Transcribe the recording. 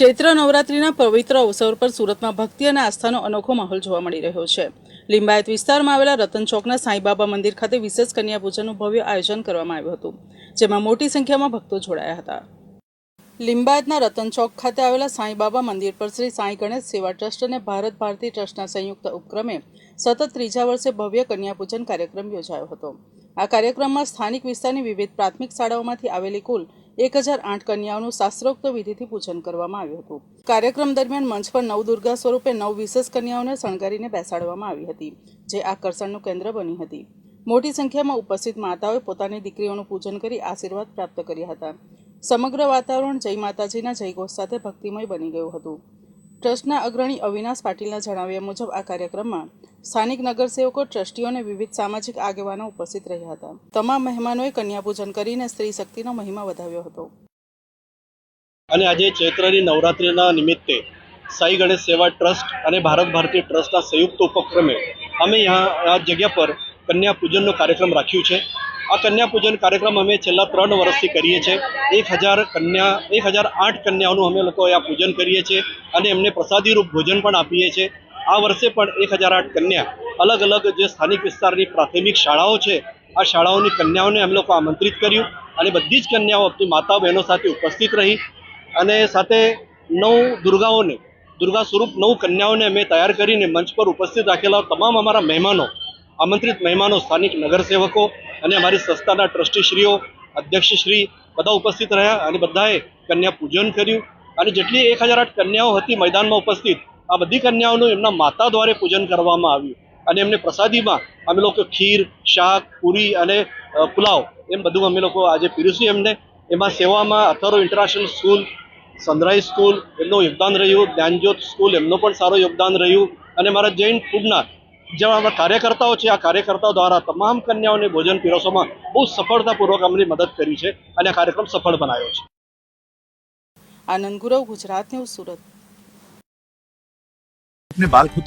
ચૈત્ર નવરાત્રિના પવિત્ર અવસર પર સુરતમાં ભક્તિ અને આસ્થાનો અનોખો માહોલ જોવા મળી રહ્યો છે। લિંબાયત વિસ્તારમાં આવેલા રતન ચોકના સાંઈબાબા મંદિર ખાતે વિશેષ કન્યા પૂજનનું ભવ્ય આયોજન કરવામાં આવ્યું હતું, જેમાં મોટી સંખ્યામાં ભક્તો જોડાયા હતા। લિંબાયતના રતન ચોક ખાતે આવેલા સાંઈબાબા મંદિર પર શ્રી સાંઈ ગણેશ સેવા ટ્રસ્ટ અને ભારત ભારતી ટ્રસ્ટના સંયુક્ત ઉપક્રમે સતત ત્રીજા વર્ષે ભવ્ય કન્યા પૂજન કાર્યક્રમ યોજાયો હતો। આ કાર્યક્રમમાં સ્થાનિક વિસ્તારની વિવિધ પ્રાથમિક શાળાઓમાંથી આવેલી કુલ 1008 કન્યાઓનું શાસ્ત્રોક્ત વિધિથી પૂજન કરવામાં આવ્યું હતું। કાર્યક્રમ દરમિયાન મંચ પર નવદુર્ગા સ્વરૂપે 9 વિશેષ કન્યાઓને શણગારીને બેસાડવામાં આવી હતી, જે આકર્ષણનું કેન્દ્ર બની હતી। મોટી સંખ્યામાં ઉપસ્થિત માતાઓએ પોતાની દીકરીઓનું પૂજન કરી આશીર્વાદ પ્રાપ્ત કર્યા હતા। સમગ્ર વાતાવરણ જય માતાજીના જયઘોષ સાથે ભક્તિમય બની ગયું હતું। ટ્રસ્ટના અગ્રણી અવિનાશ પાટીલના જણાવ્યા મુજબ આ કાર્યક્રમમાં સ્થાનિક નગરસેવકો, ટ્રસ્ટીઓ અને વિવિધ સામાજિક આગેવાનો ઉપસ્થિત રહ્યા હતા। તમામ મહેમાનોએ કન્યા પૂજન કરીને સ્ત્રી શક્તિનો મહિમા વધાવ્યો હતો। અને આજે ચૈત્રની નવરાત્રિના નિમિત્તે સાઈ ગણેશ સેવા ટ્રસ્ટ અને ભારત ભારતી ટ્રસ્ટના સંયુક્ત ઉપક્રમે અમે આ જગ્યા પર કન્યા પૂજનનો કાર્યક્રમ રાખ્યું છે। આ કન્યા પૂજન કાર્યક્રમ અમે છેલ્લા 3 વર્ષથી કરીએ છીએ। 1008 કન્યાઓનું અમે લોકો આ પૂજન કરીએ છીએ અને એમને પ્રસાદી રૂપ ભોજન પણ આપીએ છીએ। આ વર્ષે પણ 1008 કન્યા અલગ અલગ જે સ્થાનિક વિસ્તારની પ્રાથમિક શાળાઓ છે, આ શાળાઓની કન્યાઓને અમે લોકો આમંત્રિત કર્યું અને બધી જ કન્યાઓ આપણી માતા બહેનો સાથે ઉપસ્થિત રહી અને સાથે 9 દુર્ગા સ્વરૂપ 9 કન્યાઓને અમે તૈયાર કરીને મંચ પર ઉપસ્થિત રાખેલા તમામ અમારા મહેમાનો, આમંત્રિત મહેમાનો, સ્થાનિક નગરસેવકો અને અમારી સંસ્થાના ટ્રસ્ટીશ્રીઓ, અધ્યક્ષશ્રી બધા ઉપસ્થિત રહ્યા અને બધાએ કન્યા પૂજન કર્યું અને જેટલી 1008 કન્યાઓ હતી મેદાનમાં ઉપસ્થિત, આ બધી કન્યાઓનું એમના માતા દ્વારા પૂજન કરવામાં આવ્યું અને એમને પ્રસાદીમાં અમે લોકો ખીર, શાક, પૂરી અને પુલાવ એમ બધું અમે લોકો આજે પીરસ્યું એમને। એમાં સેવામાં અથરો ઇન્ટરનેશનલ સ્કૂલ, સનરાઈઝ સ્કૂલ એમનું યોગદાન રહ્યું, જ્ઞાનજ્યોત સ્કૂલ એમનું પણ સારું યોગદાન રહ્યું અને મારા જૈન ફૂડના જેવા કાર્યકર્તાઓ છે, આ કાર્યકર્તાઓ દ્વારા તમામ કન્યાઓને ભોજન પીરસવામાં બહુ સફળતાપૂર્વક અમને મદદ કરી છે અને આ કાર્યક્રમ સફળ બનાવ્યો છે। આનંદ ગુરવ, ગુજરાત ન્યૂઝ, સુરત। अपने बाल खुद